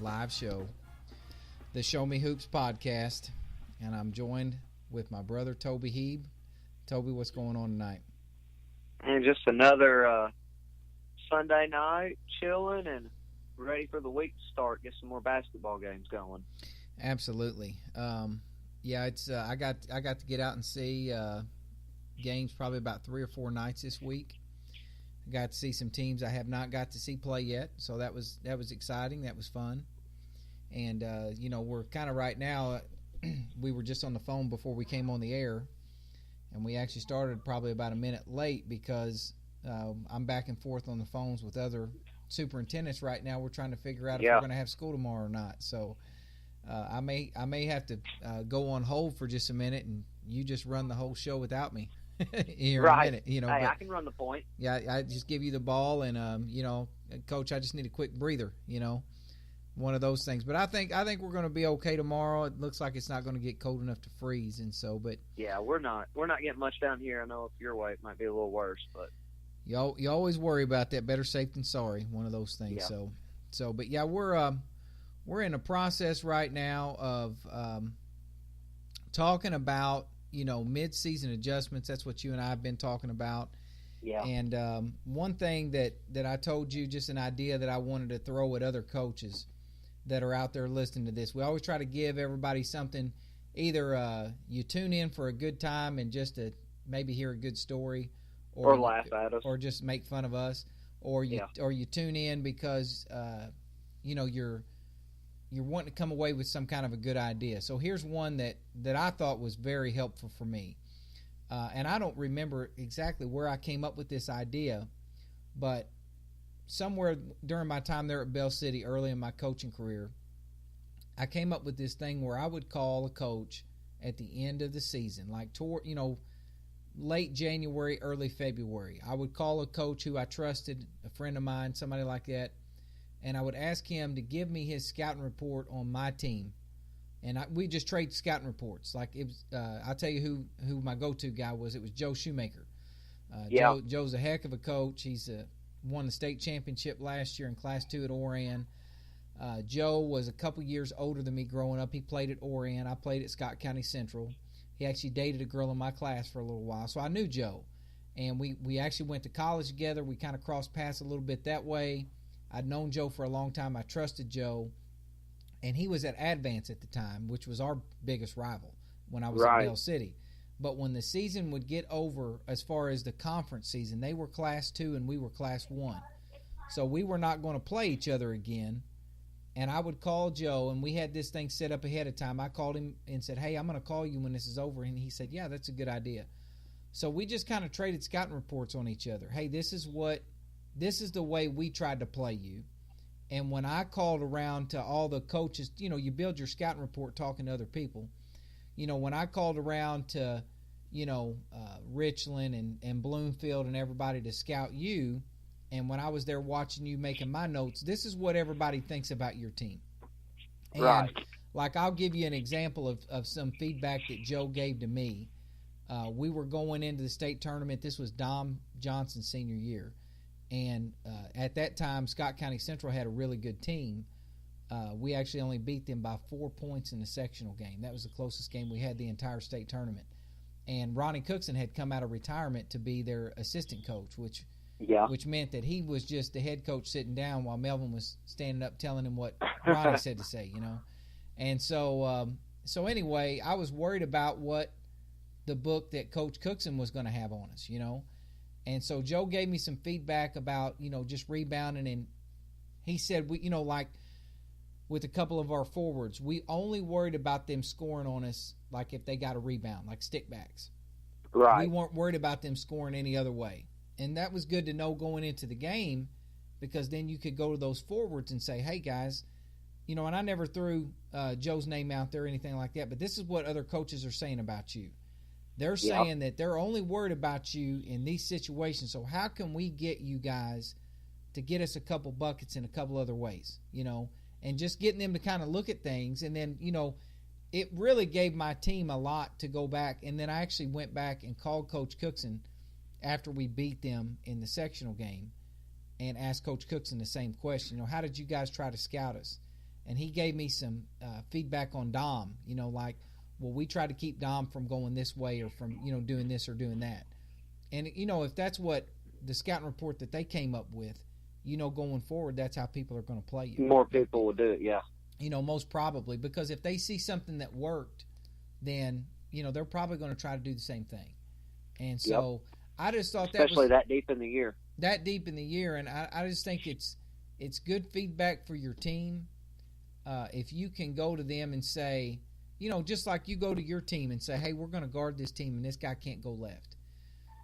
live show, the Show Me Hoops podcast, and I'm joined with my brother Toby Heeb. Toby, what's going on tonight? And just another Sunday night, chilling and ready for the week to start. Get some more basketball games going. Absolutely. It's I got to get out and see games probably about 3 or 4 nights this week. I got to see some teams I have not got to see play yet, so that was exciting. That was fun. And we're kind of right now. We were just on the phone before we came on the air, and we actually started probably about a minute late because I'm back and forth on the phones with other superintendents right now. We're trying to figure out if we're going to have school tomorrow or not. So I may have to go on hold for just a minute, and you just run the whole show without me here in a minute. Hey, I can run the point. Yeah, I just give you the ball, and Coach, I just need a quick breather. One of those things. But I think we're going to be okay tomorrow. It looks like it's not going to get cold enough to freeze, and so. But yeah, we're not getting much down here. I know up your way it might be a little worse, but you always worry about that. Better safe than sorry. One of those things. Yeah. So, but yeah, we're in a process right now of talking about mid-season adjustments. That's what you and I have been talking about. Yeah. And one thing that I told you, just an idea that I wanted to throw at other coaches that are out there listening to this. We always try to give everybody something. Either you tune in for a good time and just to maybe hear a good story, or laugh at us, or just make fun of us, or you tune in because you're wanting to come away with some kind of a good idea. So here's one that I thought was very helpful for me. And I don't remember exactly where I came up with this idea, but somewhere during my time there at Bell City early in my coaching career, I came up with this thing where I would call a coach at the end of the season, like late January, early February. I would call a coach who I trusted, a friend of mine, somebody like that, and I would ask him to give me his scouting report on my team. And we just trade scouting reports. Like it was, I'll tell you who my go-to guy was. It was Joe Shoemaker. Joe's a heck of a coach. He's won the state championship last year in Class 2 at Orion. Joe was a couple years older than me growing up. He played at Orion. I played at Scott County Central. He actually dated a girl in my class for a little while. So I knew Joe. And we actually went to college together. We kind of crossed paths a little bit that way. I'd known Joe for a long time. I trusted Joe. And he was at Advance at the time, which was our biggest rival when I was at Bell City. But when the season would get over, as far as the conference season, they were Class 2 and we were Class 1. So we were not going to play each other again. And I would call Joe, and we had this thing set up ahead of time. I called him and said, hey, I'm going to call you when this is over. And he said, yeah, that's a good idea. So we just kind of traded scouting reports on each other. Hey, this is the way we tried to play you. And when I called around to all the coaches, you build your scouting report talking to other people. When I called around to, Richland and Bloomfield and everybody to scout you, and when I was there watching you making my notes, this is what everybody thinks about your team. And like I'll give you an example of some feedback that Joe gave to me. We were going into the state tournament. This was Dom Johnson's senior year. And at that time, Scott County Central had a really good team. We actually only beat them by 4 points in the sectional game. That was the closest game we had the entire state tournament. And Ronnie Cookson had come out of retirement to be their assistant coach, which meant that he was just the head coach sitting down while Melvin was standing up telling him what Ronnie said to say, And so anyway, I was worried about what the book that Coach Cookson was going to have on us, And so Joe gave me some feedback about, just rebounding. And he said, like with a couple of our forwards, we only worried about them scoring on us, like if they got a rebound, like stickbacks. Right. We weren't worried about them scoring any other way. And that was good to know going into the game, because then you could go to those forwards and say, hey, guys, and I never threw Joe's name out there or anything like that, but this is what other coaches are saying about you. They're saying that they're only worried about you in these situations. So how can we get you guys to get us a couple buckets in a couple other ways, and just getting them to kind of look at things. And then, it really gave my team a lot to go back. And then I actually went back and called Coach Cookson after we beat them in the sectional game and asked Coach Cookson the same question. How did you guys try to scout us? and he gave me some feedback on Dom. Like, well, we try to keep Dom from going this way or from doing this or doing that. And if that's what the scouting report that they came up with, going forward, that's how people are going to play you. More people will do it, yeah. Most probably, because if they see something that worked, then they're probably going to try to do the same thing. And so I just thought especially that deep in the year. That deep in the year, and I just think it's good feedback for your team. If you can go to them and say, just like you go to your team and say, hey, we're going to guard this team and this guy can't go left.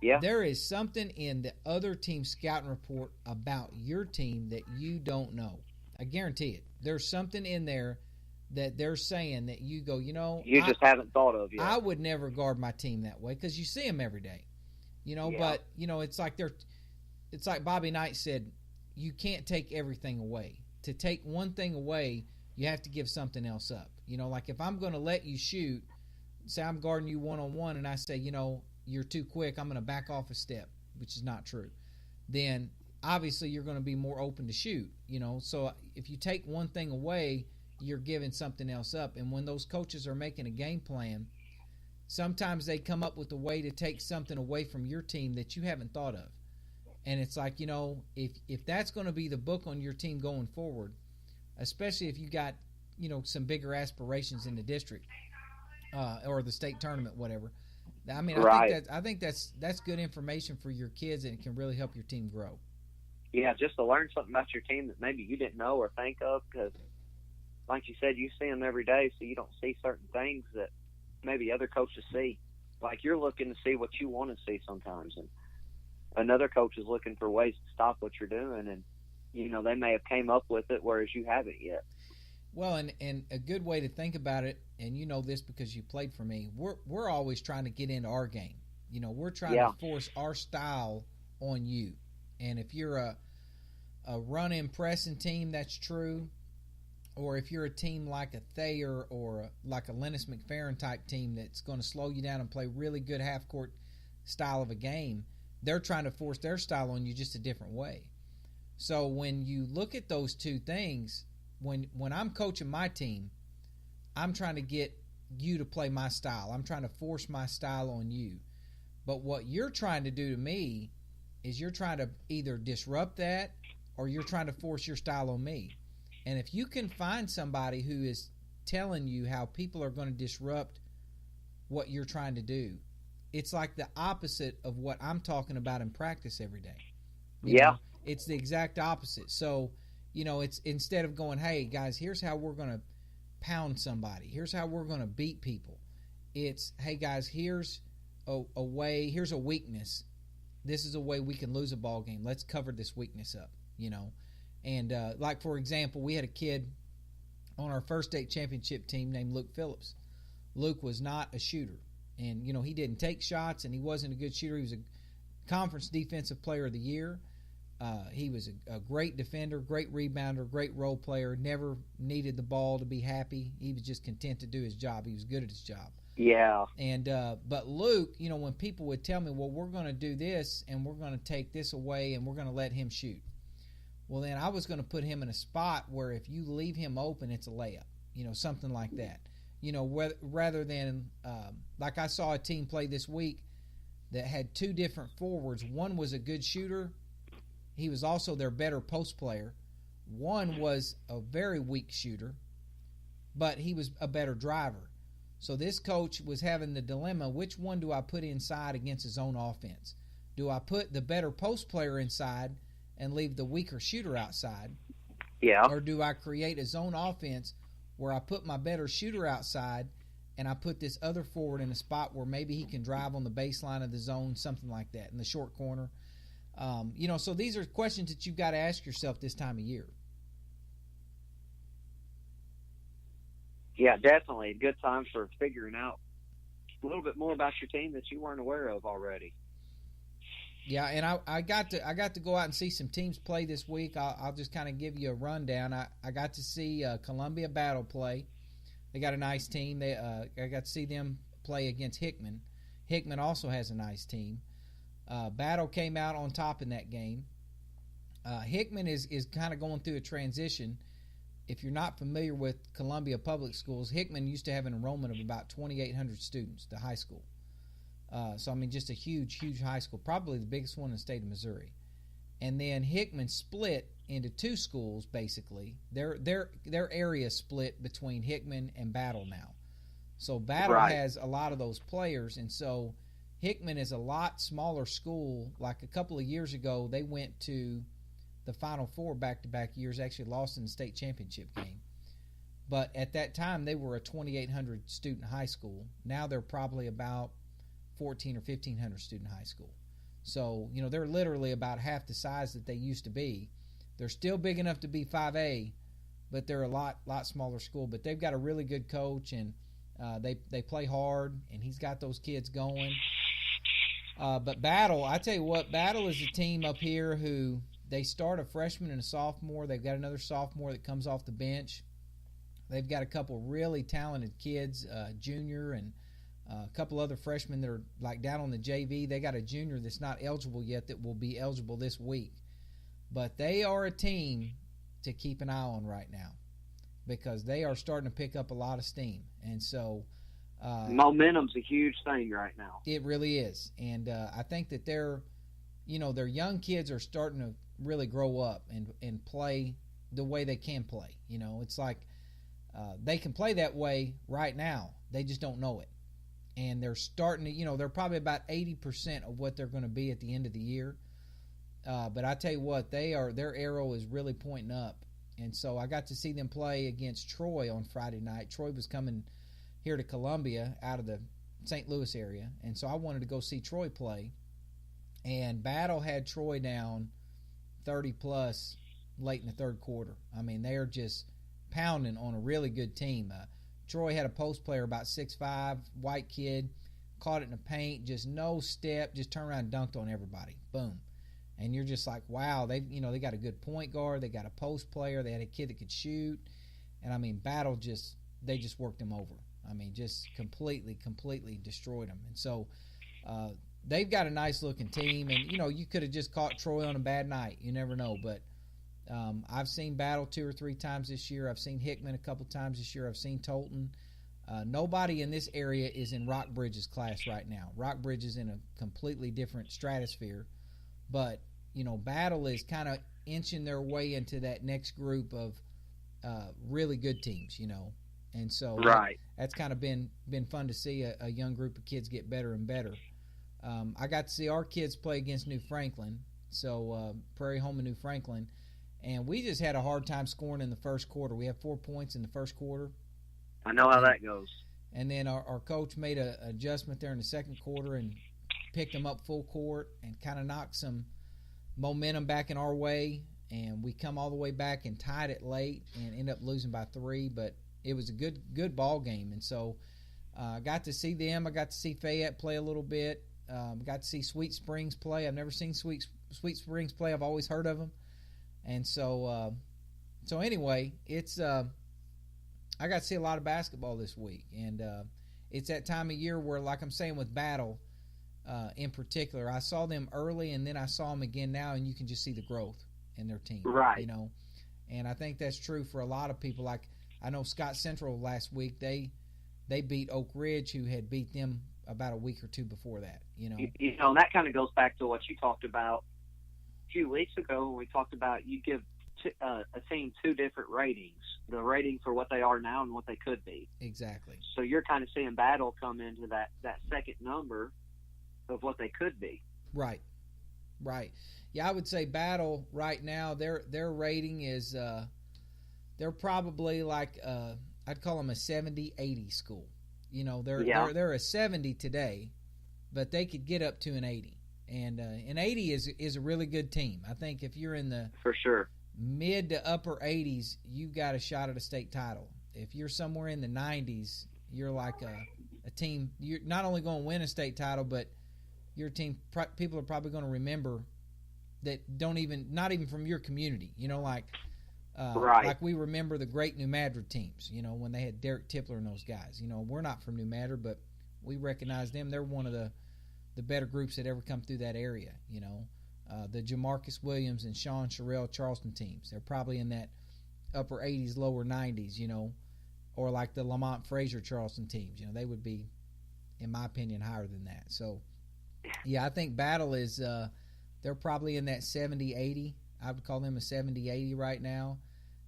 Yeah. There is something in the other team's scouting report about your team that you don't know. I guarantee it. There's something in there that they're saying that you go, you just haven't thought of yet. I would never guard my team that way because you see them every day. But it's like Bobby Knight said, you can't take everything away. To take one thing away, you have to give something else up. Like if I'm going to let you shoot, say I'm guarding you one-on-one and I say, you're too quick, I'm going to back off a step, which is not true. Then obviously you're going to be more open to shoot, So if you take one thing away, you're giving something else up. And when those coaches are making a game plan, sometimes they come up with a way to take something away from your team that you haven't thought of. And it's like, if that's going to be the book on your team going forward, especially if you got, some bigger aspirations in the district or the state tournament, whatever. I mean, right. I think that's good information for your kids, and it can really help your team grow. Yeah, just to learn something about your team that maybe you didn't know or think of, because, like you said, you see them every day, so you don't see certain things that maybe other coaches see. Like you're looking to see what you want to see sometimes, and another coach is looking for ways to stop what you're doing, and they may have came up with it, whereas you haven't yet. Well, and a good way to think about it, and you know this because you played for me, we're always trying to get into our game. We're trying to force our style on you. And if you're a run-in pressing team, that's true. Or if you're a team like a Thayer or like a Lennis McFerrin type team that's going to slow you down and play really good half-court style of a game, they're trying to force their style on you just a different way. So when you look at those two things, when I'm coaching my team, I'm trying to get you to play my style. I'm trying to force my style on you. But what you're trying to do to me is you're trying to either disrupt that or you're trying to force your style on me. And if you can find somebody who is telling you how people are going to disrupt what you're trying to do, it's like the opposite of what I'm talking about in practice every day. You know, it's the exact opposite. So, it's instead of going, hey, guys, here's how we're going to pound somebody. Here's how we're going to beat people. It's, hey, guys, here's a way, here's a weakness. This is a way we can lose a ball game. Let's cover this weakness up, And like, for example, we had a kid on our first state championship team named Luke Phillips. Luke was not a shooter. And, he didn't take shots, and he wasn't a good shooter. He was a conference defensive player of the year. He was a great defender, great rebounder, great role player, never needed the ball to be happy. He was just content to do his job. He was good at his job. Yeah. And but Luke, when people would tell me, well, we're going to do this, and we're going to take this away, and we're going to let him shoot. Well, then I was going to put him in a spot where if you leave him open, it's a layup, something like that. Rather than like I saw a team play this week that had two different forwards. One was a good shooter. He was also their better post player. One was a very weak shooter, but he was a better driver. So this coach was having the dilemma, which one do I put inside against his own offense? Do I put the better post player inside and leave the weaker shooter outside? Yeah. Or do I create a zone offense where I put my better shooter outside and I put this other forward in a spot where maybe he can drive on the baseline of the zone, something like that, in the short corner? So these are questions that you've got to ask yourself this time of year. Yeah, definitely. A good time for figuring out a little bit more about your team that you weren't aware of already. Yeah, and I got to go out and see some teams play this week. I'll just kind of give you a rundown. I got to see Columbia Battle play. They got a nice team. I got to see them play against Hickman. Hickman also has a nice team. Battle came out on top in that game. Hickman is kind of going through a transition. if you're not familiar with Columbia Public Schools, Hickman used to have an enrollment of about 2,800 students, the high school. So, I mean, just a huge, huge high school, probably the biggest one in the state of Missouri. And then Hickman split into two schools, basically. Their area split between Hickman and Battle now. So Battle has a lot of those players, and so Hickman is a lot smaller school. Like a couple of years ago, they went to the Final Four back-to-back years, actually lost in the state championship game. But at that time, they were a 2,800 student high school. Now they're probably about 1,400 or 1,500 student high school. So, you know, they're literally about half the size that they used to be. They're still big enough to be 5A, but they're a lot smaller school. But they've got a really good coach, and they play hard, and he's got those kids going. But Battle, I tell you what, Battle is a team up here who they start a freshman and a sophomore. They've got another sophomore that comes off the bench. They've got a couple really talented kids, junior, and a couple other freshmen that are like down on the JV. They got a junior that's not eligible yet that will be eligible this week. But they are a team to keep an eye on right now because they are starting to pick up a lot of steam. And so momentum's a huge thing right now. It really is. And I think that their young kids are starting to really grow up and play the way they can play. You know, it's like they can play that way right now. They just don't know it. And they're starting to, they're probably about 80% of what they're going to be at the end of the year. But I tell you what, their arrow is really pointing up. And so I got to see them play against Troy on Friday night. Troy was coming here to Columbia out of the St. Louis area. And so I wanted to go see Troy play. And Battle had Troy down 30-plus late in the third quarter. I mean, they're just pounding on a really good team. Troy had a post player about 6'5", white kid, caught it in the paint, just no step, just turned around and dunked on everybody. Boom. And you're just like, wow, they got a good point guard, they got a post player, they had a kid that could shoot. And I mean, Battle they just worked them over. I mean, just completely destroyed them. And so they've got a nice looking team, and you could have just caught Troy on a bad night. You never know, but I've seen Battle 2 or 3 times this year. I've seen Hickman a couple times this year. I've seen Tolton. Nobody in this area is in Rockbridge's class right now. Rockbridge is in a completely different stratosphere. But, Battle is kind of inching their way into that next group of really good teams, And so that's kind of been fun to see a young group of kids get better and better. I got to see our kids play against New Franklin, so Prairie Home and New Franklin. And we just had a hard time scoring in the first quarter. We had 4 points in the first quarter. I know how that goes. And then our coach made an adjustment there in the second quarter and picked them up full court and kind of knocked some momentum back in our way. And we come all the way back and tied it late and ended up losing by 3. But it was a good ball game. And so I got to see them. I got to see Fayette play a little bit. Got to see Sweet Springs play. I've never seen Sweet Springs play. I've always heard of them. And so anyway, it's I got to see a lot of basketball this week, and it's that time of year where, like I'm saying with Battle in particular, I saw them early, and then I saw them again now, and you can just see the growth in their team, right? And I think that's true for a lot of people. Like I know Scott Central last week, they beat Oak Ridge, who had beat them about a week or two before that. And that kind of goes back to what you talked about few weeks ago when we talked about you give a team 2 different ratings, the rating for what they are now and what they could be. Exactly. So you're kind of seeing Battle come into that second number of what they could be. Right. Yeah, I would say Battle right now, their rating is they're probably like I'd call them a 70-80 school. They're a 70 today, but they could get up to an 80. And an 80 is a really good team. I think if you're in the for sure mid to upper 80s, you've got a shot at a state title. If you're somewhere in the 90s, you're like a team. You're not only going to win a state title, but your team. People are probably going to remember that not even from your community. Like we remember the great New Madrid teams. When they had Derek Tipler and those guys. We're not from New Madrid, but we recognize them. They're one of the better groups that ever come through that area, the Jamarcus Williams and Sean Sherrill Charleston teams. They're probably in that upper 80s, lower 90s, or like the Lamont Fraser Charleston teams. They would be, in my opinion, higher than that. So, yeah, I think Battle is they're probably in that 70-80. I would call them a 70-80 right now.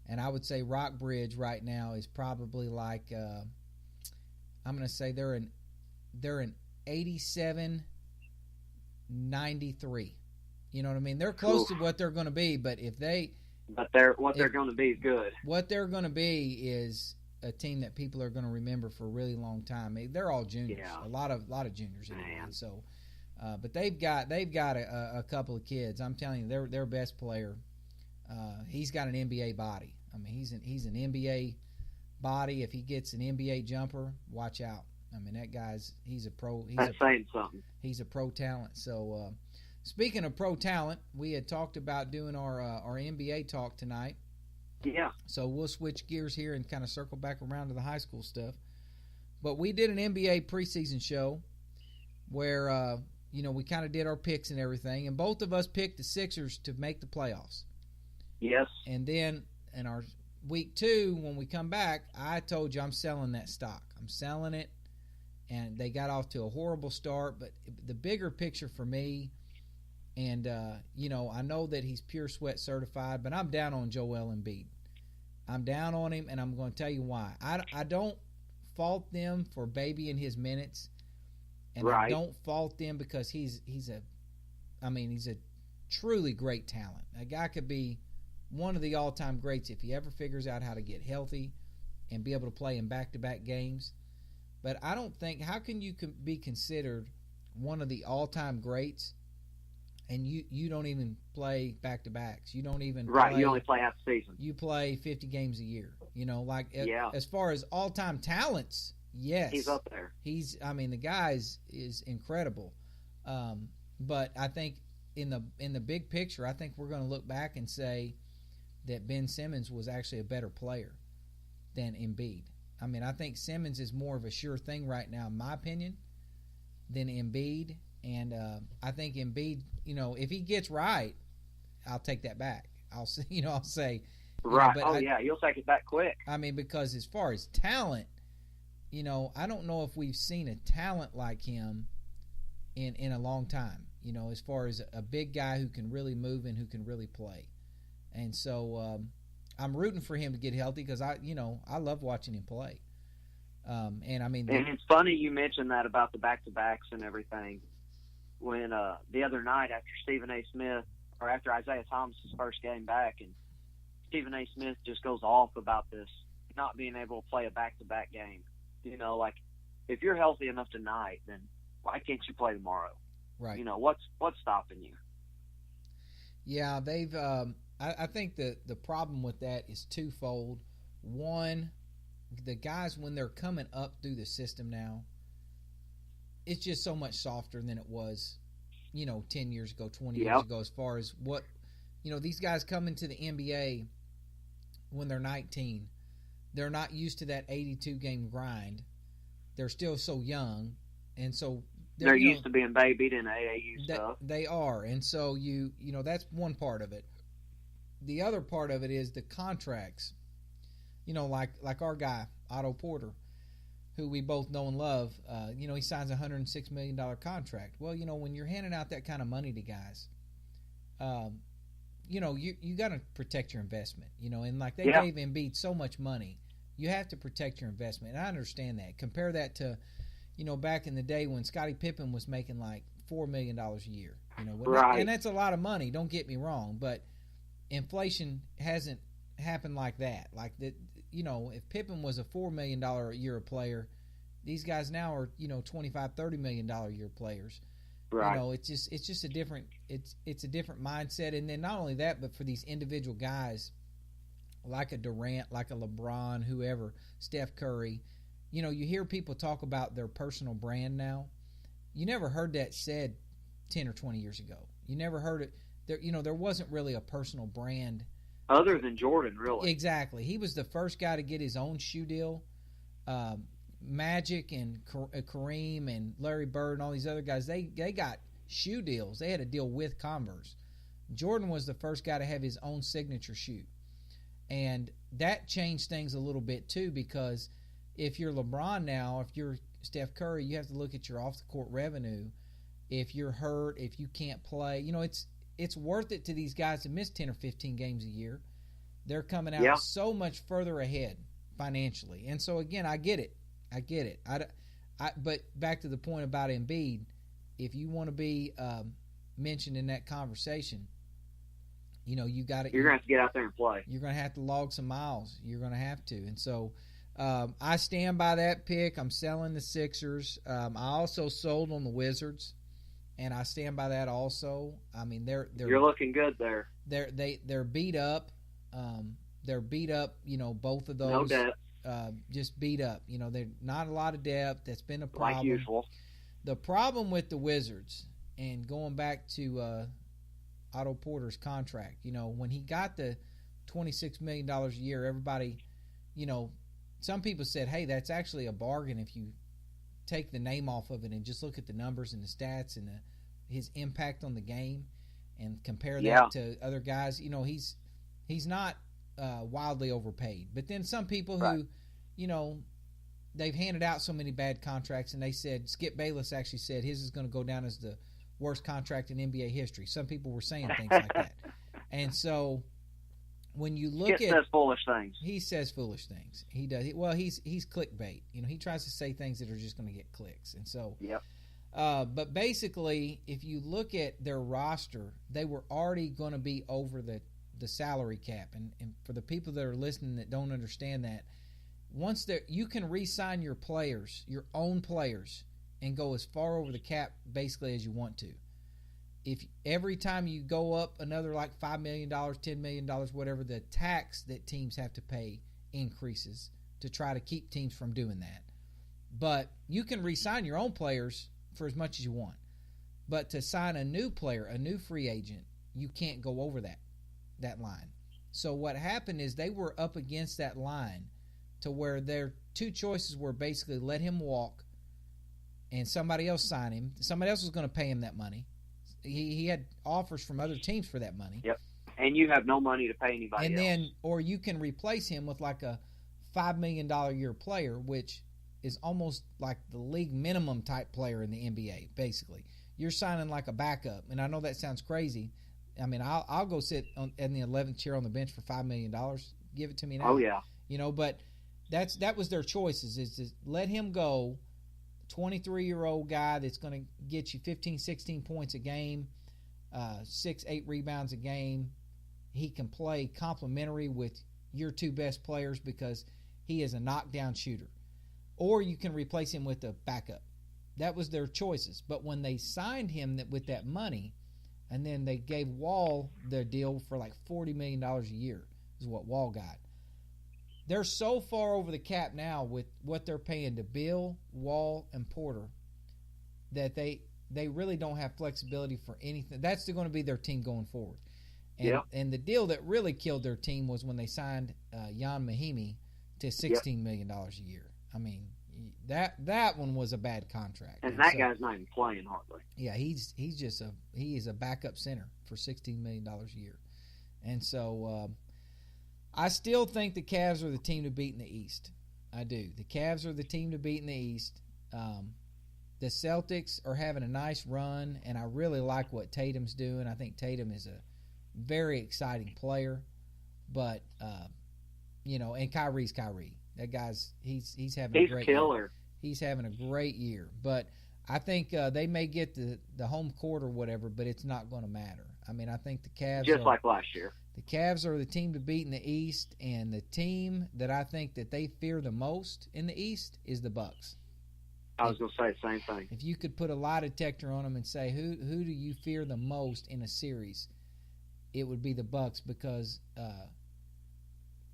And I would say Rockbridge right now is probably like I'm going to say they're an 87-93. You know what I mean? They're close to what they're going to be, but they're going to be is good. What they're going to be is a team that people are going to remember for a really long time. They're all juniors, a lot of juniors anyway. So, but they've got a couple of kids. I'm telling you, their best player. He's got an NBA body. I mean, he's an NBA body. If he gets an NBA jumper, watch out. I mean, he's a pro. That's saying something. He's a pro talent. So, speaking of pro talent, we had talked about doing our NBA talk tonight. Yeah. So we'll switch gears here and kind of circle back around to the high school stuff. But we did an NBA preseason show where we kind of did our picks and everything, and both of us picked the Sixers to make the playoffs. Yes. And then in our week 2, when we come back, I told you I'm selling that stock. I'm selling it, and they got off to a horrible start. But the bigger picture for me, and I know that he's pure sweat certified, but I'm down on Joel Embiid. I'm down on him, and I'm going to tell you why. I don't fault them for babying his minutes, and I don't fault them because he's a truly great talent. A guy could be one of the all-time greats if he ever figures out how to get healthy and be able to play in back-to-back games. But I don't think, how can you be considered one of the all-time greats and you don't even play back-to-backs? You don't even you only play half the season. You play 50 games a year. As far as all-time talents, yes. He's up there. The guy is incredible. But I think in the big picture, I think we're going to look back and say that Ben Simmons was actually a better player than Embiid. I think Simmons is more of a sure thing right now, in my opinion, than Embiid. And I think Embiid, if he gets right, I'll take that back. I'll say. Right. You'll take it back quick. Because as far as talent, I don't know if we've seen a talent like him in a long time. As far as a big guy who can really move and who can really play. And so I'm rooting for him to get healthy because I love watching him play. And it's funny you mentioned that about the back-to-backs and everything. When the other night after Isaiah Thomas's first game back, and Stephen A. Smith just goes off about this not being able to play a back-to-back game. If you're healthy enough tonight, then why can't you play tomorrow? Right. What's stopping you? Yeah, they've. I think the problem with that is twofold. One, the guys when they're coming up through the system now, it's just so much softer than it was, 10 years ago, 20 years ago. As far as what, these guys come into the NBA when they're 19, they're not used to that 82 game grind. They're still so young, and so. They're used to being babied in AAU stuff. They are, and so that's one part of it. The other part of it is the contracts. Like our guy Otto Porter, who we both know and love. He signs a $106 million contract. Well, when you're handing out that kind of money to guys, you got to protect your investment. And like they gave Embiid so much money, you have to protect your investment. And I understand that. Compare that to. Back in the day when Scottie Pippen was making like $4 million a year, right. And that's a lot of money. Don't get me wrong, but inflation hasn't happened like that. Like that, if Pippen was a $4 million a year player, these guys now are $25, $30 million a year players. Right. It's just a different it's a different mindset. And then not only that, but for these individual guys, like a Durant, like a LeBron, whoever, Steph Curry. You hear people talk about their personal brand now. You never heard that said 10 or 20 years ago. You never heard it. There wasn't really a personal brand. Other than Jordan, really. Exactly. He was the first guy to get his own shoe deal. Magic and Kareem and Larry Bird and all these other guys, they got shoe deals. They had a deal with Converse. Jordan was the first guy to have his own signature shoe. And that changed things a little bit too, because if you're LeBron now, if you're Steph Curry, you have to look at your off-the-court revenue. If you're hurt, if you can't play, it's worth it to these guys to miss 10 or 15 games a year. They're coming out so much further ahead financially. And so, again, I get it. But back to the point about Embiid, if you want to be mentioned in that conversation, you got to. You're going to have to get out there and play. You're going to have to log some miles. You're going to have to. And so I stand by that pick. I'm selling the Sixers. I also sold on the Wizards, and I stand by that also. I mean, you're looking good there. They're beat up. They're beat up. Both of those. No depth. Just beat up. They're not a lot of depth. That's been a problem. Like usual. The problem with the Wizards, and going back to Otto Porter's contract, when he got the $26 million a year, everybody, some people said, hey, that's actually a bargain if you take the name off of it and just look at the numbers and the stats and his impact on the game and compare that to other guys. He's not wildly overpaid. But then some people who, they've handed out so many bad contracts, and they said, Skip Bayless actually said his is going to go down as the worst contract in NBA history. Some people were saying things like that. And so when you look Skip says foolish things. He says foolish things. He does. Well, he's clickbait. He tries to say things that are just going to get clicks. And so, but basically, if you look at their roster, they were already going to be over the salary cap. And for the people that are listening that don't understand that, once you can re-sign your players, your own players, and go as far over the cap basically as you want to. If every time you go up another like $5 million, $10 million, whatever, the tax that teams have to pay increases to try to keep teams from doing that. But you can re-sign your own players for as much as you want. But to sign a new player, a new free agent, you can't go over that line. So what happened is they were up against that line to where their two choices were basically let him walk and somebody else sign him. Somebody else was going to pay him that money. He had offers from other teams for that money. Yep. And you have no money to pay anybody else. Then, or you can replace him with like a $5 million a year player, which is almost like the league minimum type player in the NBA, basically. You're signing like a backup. And I know that sounds crazy. I mean, I'll go sit in the 11th chair on the bench for $5 million. Give it to me now. Oh, yeah. But that was their choices, is to let him go, 23-year-old guy that's going to get you 15, 16 points a game, 6-8 rebounds a game. He can play complementary with your two best players because he is a knockdown shooter. Or you can replace him with a backup. That was their choices. But when they signed him with that money, and then they gave Wall their deal for like $40 million a year is what Wall got. They're so far over the cap now with what they're paying to Bill, Wall, and Porter that they really don't have flexibility for anything. That's going to be their team going forward. And the deal that really killed their team was when they signed Jan Mahimi to $16 million a year. I mean, that one was a bad contract. And that guy's not even playing hardly. Yeah, he is a backup center for $16 million a year. And so I still think the Cavs are the team to beat in the East. I do. The Cavs are the team to beat in the East. The Celtics are having a nice run, and I really like what Tatum's doing. I think Tatum is a very exciting player. But, and Kyrie's Kyrie. That guy's he's having a great killer. Year. He's having a great year. But I think they may get the home court or whatever, but it's not going to matter. I mean, I think the Cavs like last year. The Cavs are the team to beat in the East, and the team that I think that they fear the most in the East is the Bucks. I was going to say the same thing. If you could put a lie detector on them and say who do you fear the most in a series, it would be the Bucks because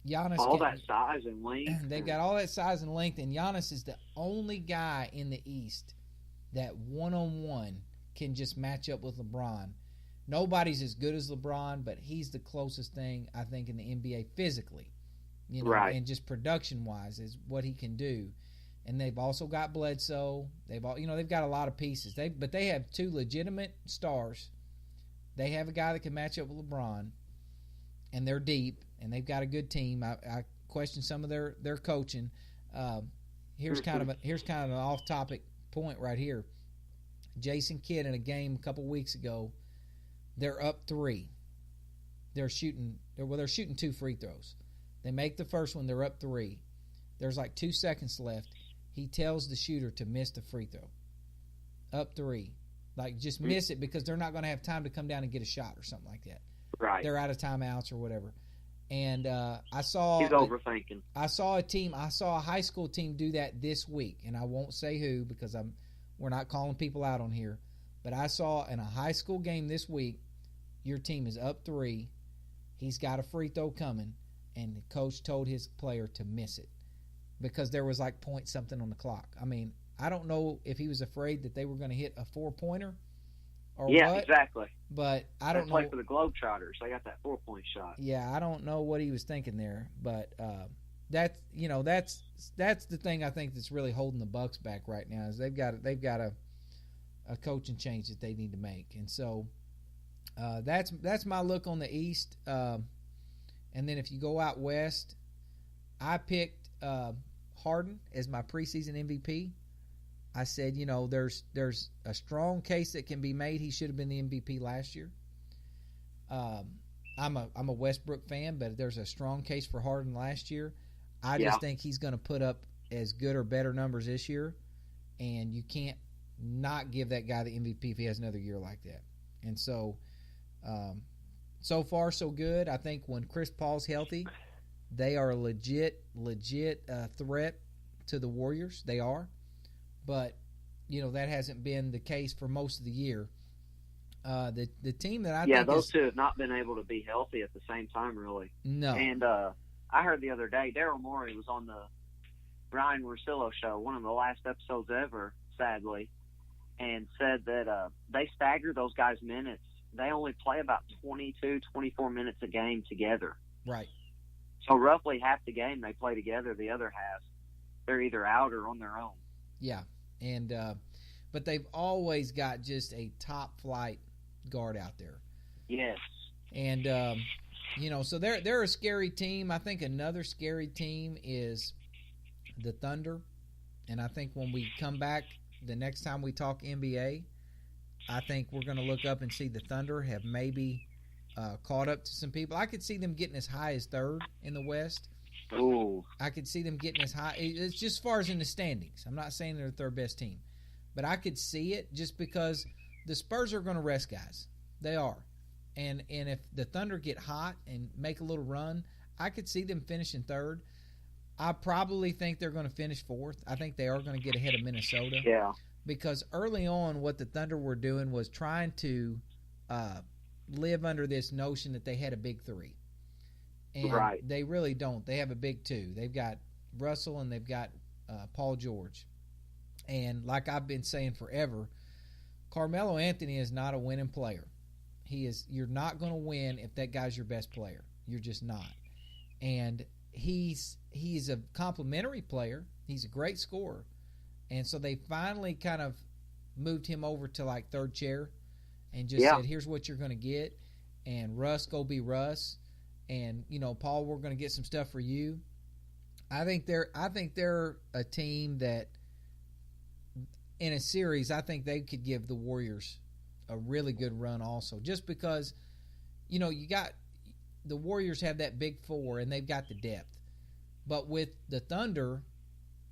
Giannis that size and length. They got all that size and length, and Giannis is the only guy in the East that one-on-one can just match up with LeBron. Nobody's as good as LeBron, but he's the closest thing, I think, in the NBA physically. Right. And just production-wise is what he can do. And they've also got Bledsoe. They've got a lot of pieces. But they have two legitimate stars. They have a guy that can match up with LeBron, and they're deep. and they've got a good team. I question some of their coaching. Here's kind of an off-topic point right here. Jason Kidd in a game a couple weeks ago, they're up 3. They're shooting 2 free throws. They make the first one, they're up 3. There's like 2 seconds left. He tells the shooter to miss the free throw. Up 3. Like, just miss it because they're not going to have time to come down and get a shot or something like that. Right. They're out of timeouts or whatever. And I saw he's overthinking. I saw a high school team do that this week, and I won't say who because we're not calling people out on here. But I saw in a high school game this week, your team is up 3. He's got a free throw coming, and the coach told his player to miss it because there was like point something on the clock. I mean, I don't know if he was afraid that they were going to hit a 4-pointer or what. Yeah, exactly. But I don't know. They play for the Globetrotters. They got that 4-point shot. Yeah, I don't know what he was thinking there, but that's the thing I think that's really holding the Bucks back right now is they've got a coaching change that they need to make, and so that's my look on the East. And then if you go out west, I picked Harden as my preseason MVP. I said, there's a strong case that can be made. He should have been the MVP last year. I'm a Westbrook fan, but there's a strong case for Harden last year. I just think he's going to put up as good or better numbers this year, and you can't not give that guy the MVP if he has another year like that. And so, so far so good. I think when Chris Paul's healthy, they are a legit threat to the Warriors. They are. But, that hasn't been the case for most of the year. The team that I think those two have not been able to be healthy at the same time, really. No. And I heard the other day, Daryl Morey was on the Ryan Russillo show, one of the last episodes ever, sadly, and said that they stagger those guys' minutes. They only play about 22, 24 minutes a game together. Right. So roughly half the game they play together, the other half they're either out or on their own. Yeah, and but they've always got just a top flight guard out there. Yes, and so they're a scary team. I think another scary team is the Thunder, and I think when we come back the next time we talk NBA, I think we're going to look up and see the Thunder have maybe caught up to some people. I could see them getting as high as 3rd in the West. Ooh. I could see them getting as high. It's just as far as in the standings. I'm not saying they're the 3rd best team. But I could see it just because the Spurs are going to rest guys. They are. And if the Thunder get hot and make a little run, I could see them finishing 3rd. I probably think they're going to finish 4th. I think they are going to get ahead of Minnesota. Yeah. Because early on what the Thunder were doing was trying to live under this notion that they had a big 3. And right. They really don't. They have a big 2. They've got Russell and they've got Paul George. And like I've been saying forever, Carmelo Anthony is not a winning player. You're not going to win if that guy's your best player. You're just not. And he's a complimentary player. He's a great scorer. And so they finally kind of moved him over to like 3rd chair and just said, here's what you're going to get. And Russ, go be Russ. And, Paul, we're going to get some stuff for you. I think they're a team that in a series, I think they could give the Warriors a really good run also. Just because, you got the Warriors have that big 4 and they've got the depth. But with the Thunder,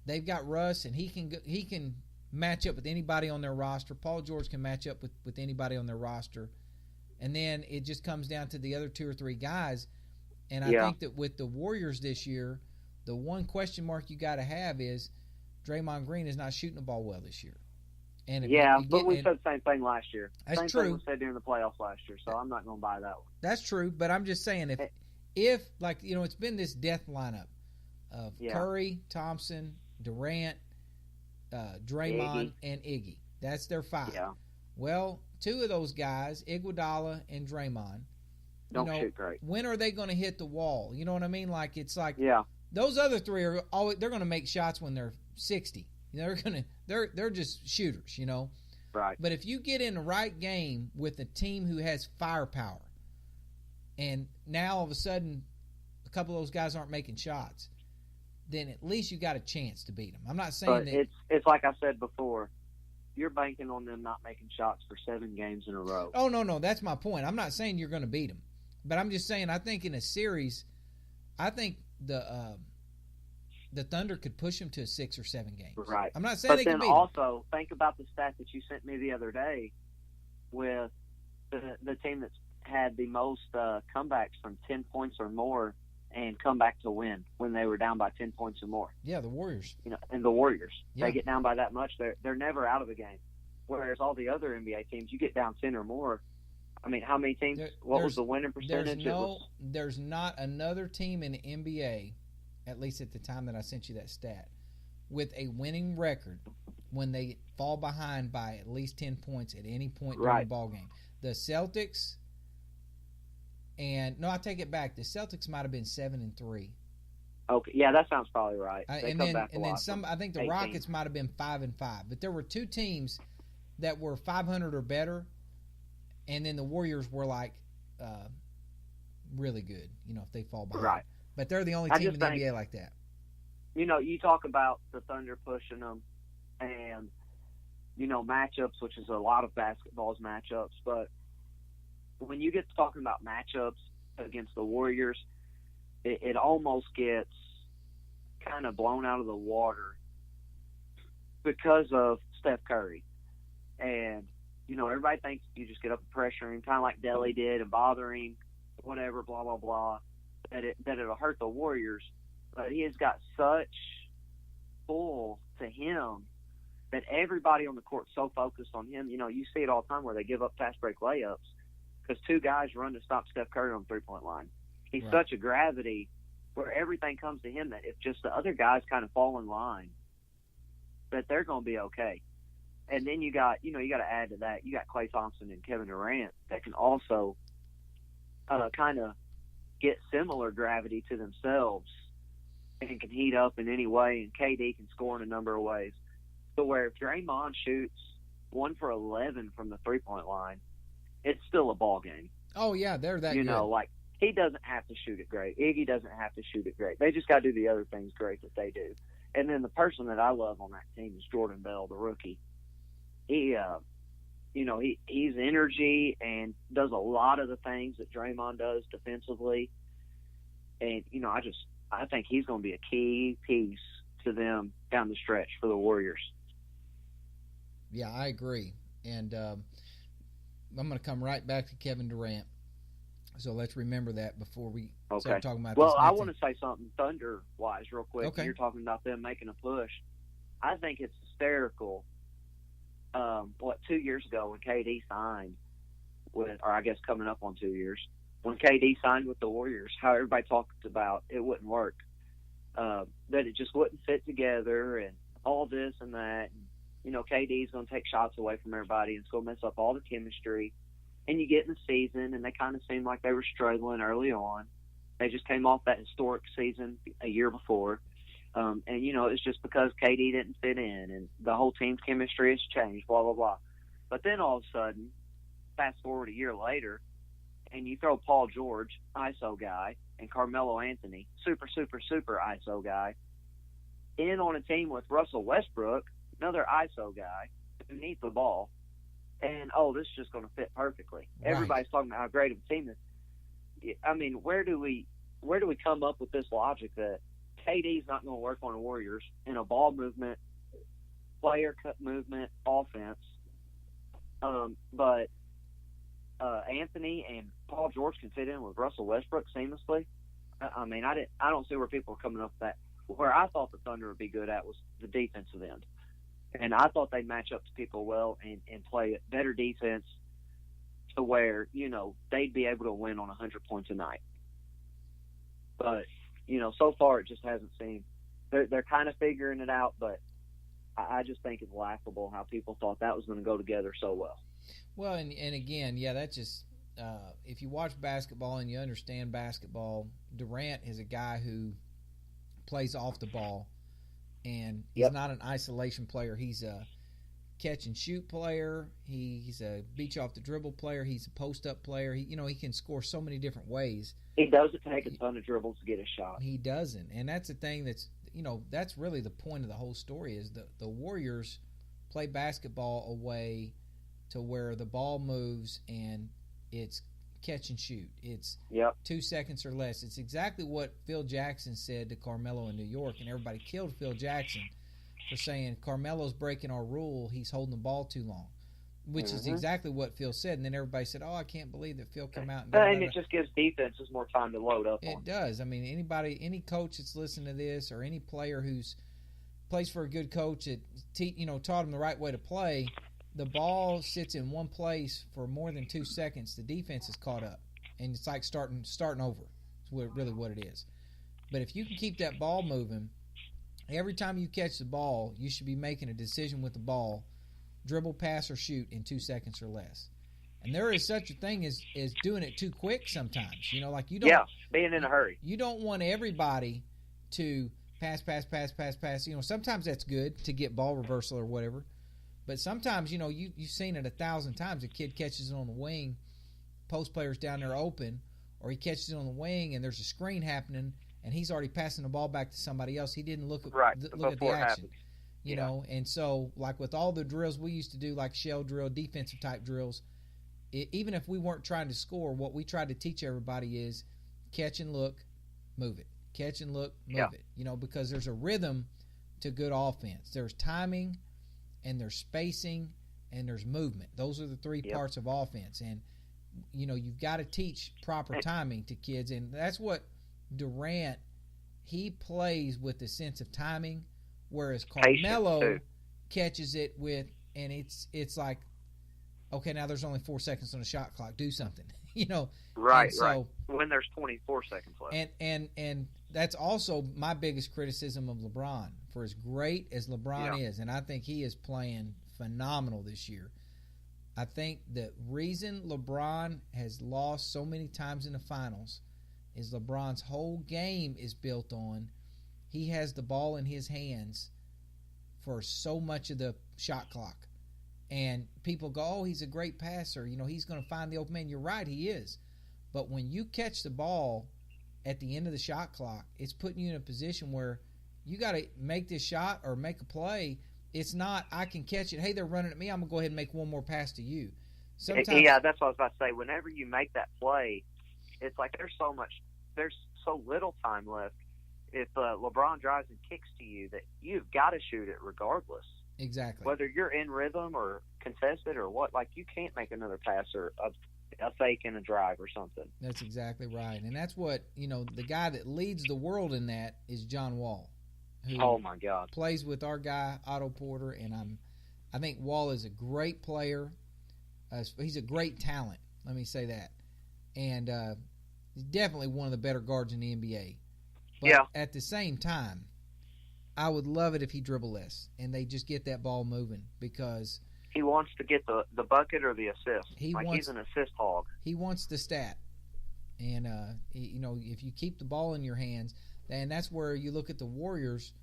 they've got Russ and he can match up with anybody on their roster. Paul George can match up with anybody on their roster. And then it just comes down to the other 2 or 3 guys. And I think that with the Warriors this year, the one question mark you got to have is Draymond Green is not shooting the ball well this year. And but we said the same thing last year. That's same true. Thing we said during the playoffs last year, so I'm not going to buy that one. That's true, but I'm just saying if it's been this death lineup of Curry, Thompson, Durant, Draymond, and Iggy. That's their 5. Yeah. Well, 2 of those guys, Iguodala and Draymond, don't shoot great. When are they going to hit the wall? You know what I mean? Like it's like those other 3 are always they're going to make shots when they're 60. They're just shooters, Right. But if you get in the right game with a team who has firepower, and now all of a sudden a couple of those guys aren't making shots, then at least you got a chance to beat them. I'm not saying that it's like I said before. You're banking on them not making shots for 7 games in a row. Oh, no, that's my point. I'm not saying you're going to beat them, but I'm just saying I think in a series, I think the Thunder could push them to 6 or 7 games. Right. I'm not saying they can beat them. But then also think about the stat that you sent me the other day with the team that's had the most comebacks from 10 points or more and come back to win when they were down by 10 points or more. Yeah, the Warriors. And the Warriors. Yeah. They get down by that much, they're never out of the game. Whereas all the other NBA teams, you get down 10 or more. I mean, how many teams? What was the winning percentage? There's not another team in the NBA, at least at the time that I sent you that stat, with a winning record when they fall behind by at least 10 points at any point during the ball game. The Celtics, I take it back. The Celtics might have been 7-3. Okay, yeah, that sounds probably right. I think the 18. Rockets might have been 5-5. But there were 2 teams that were 500 or better, and then the Warriors were like really good. If they fall behind. Right. But they're the only team in the NBA like that. You talk about the Thunder pushing them, and matchups, which is a lot of basketball's matchups, but when you get to talking about matchups against the Warriors, it almost gets kind of blown out of the water because of Steph Curry. And, everybody thinks you just get up and pressure him, kind of like Delly did, and bother him, whatever, blah, blah, blah, that it'll hurt the Warriors. But he has got such pull to him that everybody on the court's so focused on him. You see it all the time where they give up fast break layups because 2 guys run to stop Steph Curry on the three-point line. He's such a gravity where everything comes to him that if just the other guys kind of fall in line, that they're going to be okay. And then you got to add to that, you got Klay Thompson and Kevin Durant that can also kind of get similar gravity to themselves and can heat up in any way, and KD can score in a number of ways. So where if Draymond shoots 1 for 11 from the three-point line, it's still a ball game. Oh, yeah, they're that good. Like, he doesn't have to shoot it great. Iggy doesn't have to shoot it great. They just got to do the other things great that they do. And then the person that I love on that team is Jordan Bell, the rookie. He's energy and does a lot of the things that Draymond does defensively. And, I think he's going to be a key piece to them down the stretch for the Warriors. Yeah, I agree. And I'm going to come right back to Kevin Durant. So let's remember that before we start talking about this. Well, I want to say something Thunder-wise real quick. Okay. You're talking about them making a push. I think it's hysterical. 2 years ago when KD signed with, or I guess coming up on 2 years, when KD signed with the Warriors, how everybody talked about it wouldn't work, that it just wouldn't fit together and all this and that. And, KD's going to take shots away from everybody and it's going to mess up all the chemistry. And you get in the season and they kind of seemed like they were struggling early on. They just came off that historic season a year before. And, it's just because KD didn't fit in and the whole team's chemistry has changed, blah, blah, blah. But then all of a sudden, fast forward a year later, and you throw Paul George, ISO guy, and Carmelo Anthony, super, super, super ISO guy, in on a team with Russell Westbrook, another ISO guy, who needs the ball. And, this is just going to fit perfectly. Right. Everybody's talking about how great of a team this is. I mean, where do we come up with this logic that KD's not going to work on the Warriors in a ball movement, player cut movement, offense, but Anthony and Paul George can fit in with Russell Westbrook seamlessly? I mean, I don't see where people are coming up with that. Where I thought the Thunder would be good at was the defensive end. And I thought they'd match up to people well and play better defense to where, they'd be able to win on 100 points a night. But, so far it just hasn't seemed. They're kind of figuring it out, but I just think it's laughable how people thought that was going to go together so well. Well, and again, yeah, that's just if you watch basketball and you understand basketball, Durant is a guy who plays off the ball, and he's not an isolation player. He's catch and shoot player. He's a beach off the dribble player. He's a post up player. He can score so many different ways. He doesn't take a ton of dribbles to get a shot. He doesn't, and that's the thing that's really the point of the whole story is the Warriors play basketball a way to where the ball moves and it's catch and shoot. It's 2 seconds or less. It's exactly what Phil Jackson said to Carmelo in New York, and everybody killed Phil Jackson for saying Carmelo's breaking our rule. He's holding the ball too long, which is exactly what Phil said. And then everybody said, "Oh, I can't believe that Phil came out." And it just gives defenses more time to load up. It does. I mean, any coach that's listening to this, or any player who's plays for a good coach that taught him the right way to play, the ball sits in one place for more than 2 seconds. The defense is caught up, and it's like starting over. It's really what it is. But if you can keep that ball moving, every time you catch the ball, you should be making a decision with the ball, dribble, pass, or shoot in 2 seconds or less. And there is such a thing as doing it too quick sometimes. Like you don't. Yeah, being in a hurry. You don't want everybody to pass. Sometimes that's good to get ball reversal or whatever. But sometimes, you've seen it 1,000 times. A kid catches it on the wing, post player's down there open, or he catches it on the wing and there's a screen happening, and he's already passing the ball back to somebody else. He didn't look at the action, you know. And so, like with all the drills we used to do, like shell drill, defensive type drills, even if we weren't trying to score, what we tried to teach everybody is catch and look, move it. Catch and look, move it. Because there's a rhythm to good offense. There's timing, and there's spacing, and there's movement. Those are the three parts of offense. And, you've got to teach proper timing to kids. And that's what Durant, he plays with the sense of timing, whereas Carmelo catches it with, and it's like, okay, now there's only 4 seconds on the shot clock. Do something, Right, right. When there's 24 seconds left. And that's also my biggest criticism of LeBron. For as great as LeBron is, and I think he is playing phenomenal this year, I think the reason LeBron has lost so many times in the finals is LeBron's whole game is built on he has the ball in his hands for so much of the shot clock. And people go, oh, he's a great passer. He's going to find the open man. You're right, he is. But when you catch the ball at the end of the shot clock, it's putting you in a position where you got to make this shot or make a play. It's not, I can catch it. Hey, they're running at me. I'm going to go ahead and make one more pass to you. That's what I was about to say. Whenever you make that play, it's like there's so little time left. If LeBron drives and kicks to you, that you've got to shoot it regardless. Exactly. Whether you're in rhythm or contested or what, like you can't make another pass or a fake and a drive or something. That's exactly right. And that's what, the guy that leads the world in that is John Wall. Who oh my God, plays with our guy Otto Porter, and I think Wall is a great player. He's a great talent. Let me say that, and he's definitely one of the better guards in the NBA. But at the same time, I would love it if he dribbled less and they just get that ball moving because he wants to get the bucket or the assist. He's an assist hog. He wants the stat, and if you keep the ball in your hands. And that's where you look at the Warriors.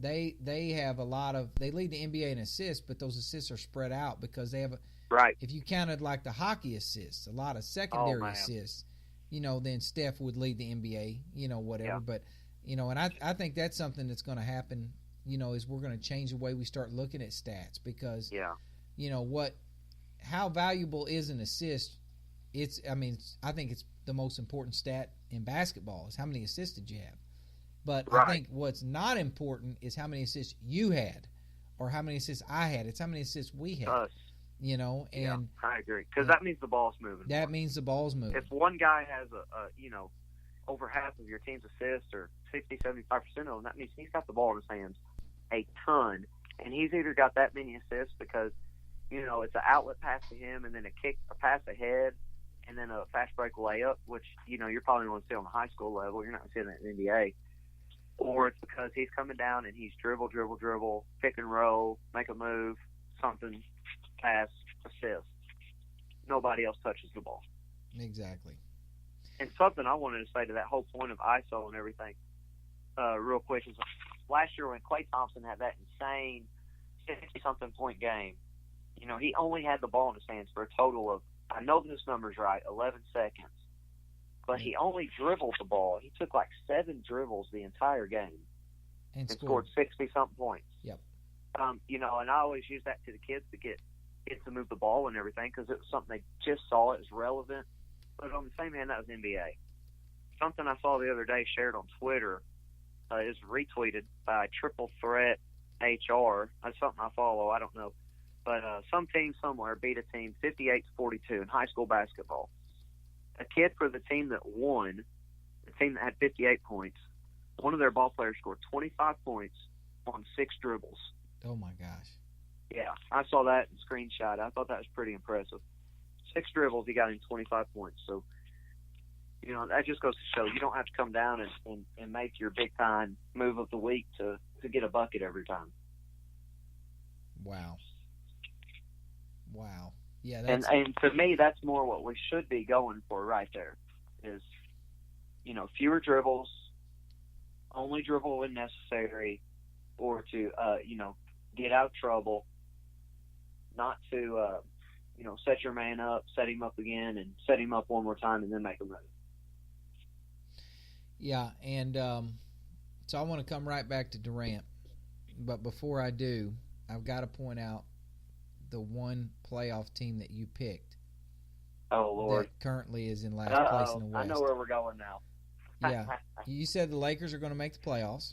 They have a lot of – they lead the NBA in assists, but those assists are spread out because they have – right. If you counted like the hockey assists, a lot of secondary assists, then Steph would lead the NBA, whatever. Yeah. But, and I think that's something that's going to happen, is we're going to change the way we start looking at stats because, how valuable is an assist? I think it's the most important stat in basketball is how many assists did you have. But I think what's not important is how many assists you had or how many assists I had. It's how many assists we had. Us. And I agree. Because that means the ball's moving. That means the ball's moving. If one guy has, over half of your team's assists or 60, 75% of them, that means he's got the ball in his hands a ton. And he's either got that many assists because, it's an outlet pass to him and then a pass ahead and then a fast break layup, which, you're probably going to see on the high school level. You're not going to see that in the NBA. Or it's because he's coming down and he's dribble, pick and roll, make a move, something, pass, assist. Nobody else touches the ball. Exactly. And something I wanted to say to that whole point of ISO and everything, real quick, is last year when Klay Thompson had that insane 60-something point game, he only had the ball in his hands for a total of, I know this number's right, 11 seconds. But he only dribbled the ball. He took like 7 dribbles the entire game and scored 60-something points. Yep. And I always use that to the kids to get to move the ball and everything because it was something they just saw. It was relevant. But on the same hand, that was NBA. Something I saw the other day shared on Twitter is retweeted by Triple Threat HR. That's something I follow. I don't know. But some team somewhere beat a team 58-42 in high school basketball. A kid for the team that won, the team that had 58 points, one of their ball players scored 25 points on 6 dribbles. Oh, my gosh. Yeah, I saw that in screenshot. I thought that was pretty impressive. 6 dribbles, he got him 25 points. So, that just goes to show you don't have to come down and make your big-time move of the week to get a bucket every time. Wow. Yeah, and to me, that's more what we should be going for right there is, fewer dribbles, only dribble when necessary, or to, get out of trouble, not to, set your man up, set him up again, and set him up one more time, and then make a move. Yeah, and so I want to come right back to Durant. But before I do, I've got to point out the one playoff team that you picked. Oh, Lord. That currently is in last place in the West. I know where we're going now. Yeah. You said the Lakers are going to make the playoffs.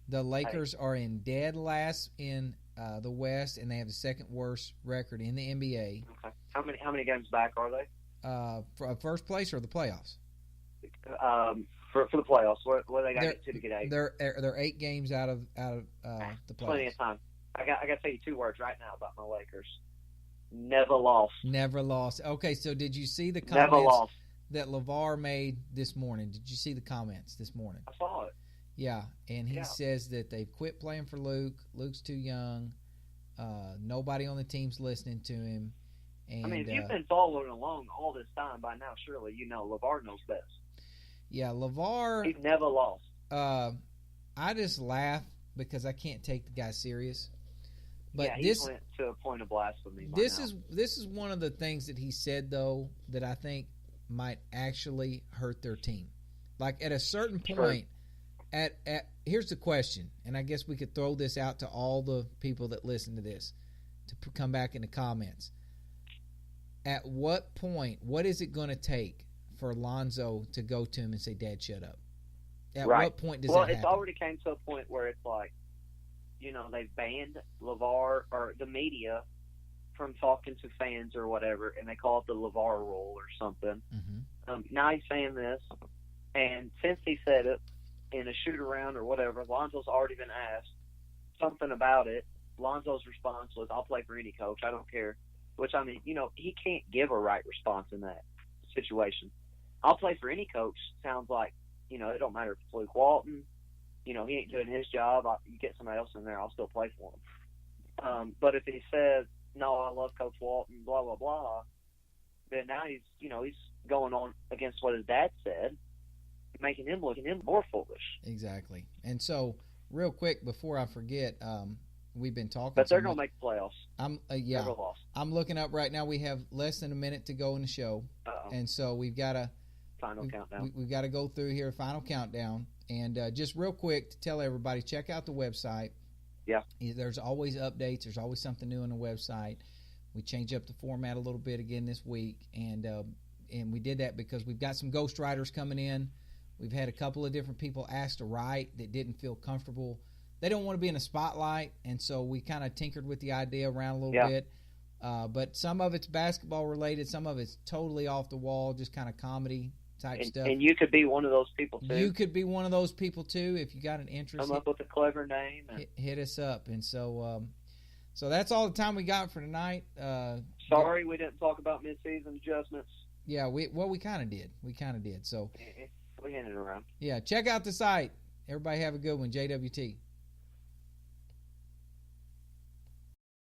The Lakers are in dead last in the West, and they have the second worst record in the NBA. Okay. How many games back are they? For first place or the playoffs? For the playoffs, what do they got to get 8? They're 8 games out of the playoffs. Plenty of time. I got to tell you 2 words right now about my Lakers. Never lost. Never lost. Okay, so did you see the comments that LeVar made this morning? Did you see the comments this morning? I saw it. Yeah, and he says that they've quit playing for Luke. Luke's too young. Nobody on the team's listening to him. And, if you've been following along all this time by now, surely you know LeVar knows best. Yeah, LeVar. He's never lost. I just laugh because I can't take the guy serious. But he went to a point of blasphemy. This is one of the things that he said though that I think might actually hurt their team. Like at a certain point, here's the question, and I guess we could throw this out to all the people that listen to this to come back in the comments. At what point, what is it going to take for Lonzo to go to him and say, "Dad, shut up"? At what point does that happen? Well, it's already came to a point where it's like, they've banned LeVar or the media from talking to fans or whatever, and they call it the LeVar rule or something. Mm-hmm. Now he's saying this, and since he said it in a shoot-around or whatever, Lonzo's already been asked something about it. Lonzo's response was, "I'll play for any coach. I don't care." Which, he can't give a right response in that situation. "I'll play for any coach" sounds like, it don't matter if it's Luke Walton. He ain't doing his job. You get somebody else in there, I'll still play for him. But if he says, "No, I love Coach Walton," blah, blah, blah, then now he's going on against what his dad said, making him look more foolish. Exactly. And so, real quick, before I forget, we've been talking. But they're going to make the playoffs. Never lost. I'm looking up right now. We have less than a minute to go in the show. Uh-oh. And so we've got to countdown. We've got to go through here, final countdown. And just real quick to tell everybody, check out the website. Yeah. There's always updates. There's always something new on the website. We changed up the format a little bit again this week. And we did that because we've got some ghostwriters coming in. We've had a couple of different people ask to write that didn't feel comfortable. They don't want to be in a spotlight, and so we kind of tinkered with the idea around a little bit. But some of it's basketball related, some of it's totally off the wall, just kind of comedy type stuff. And you could be one of those people too. You could be one of those people too if you got an interest. Come up with a clever name. Hit us up. And so that's all the time we got for tonight. Sorry we didn't talk about mid-season adjustments. Yeah, we kind of did. So we handed it around. Yeah, check out the site. Everybody have a good one. JWT.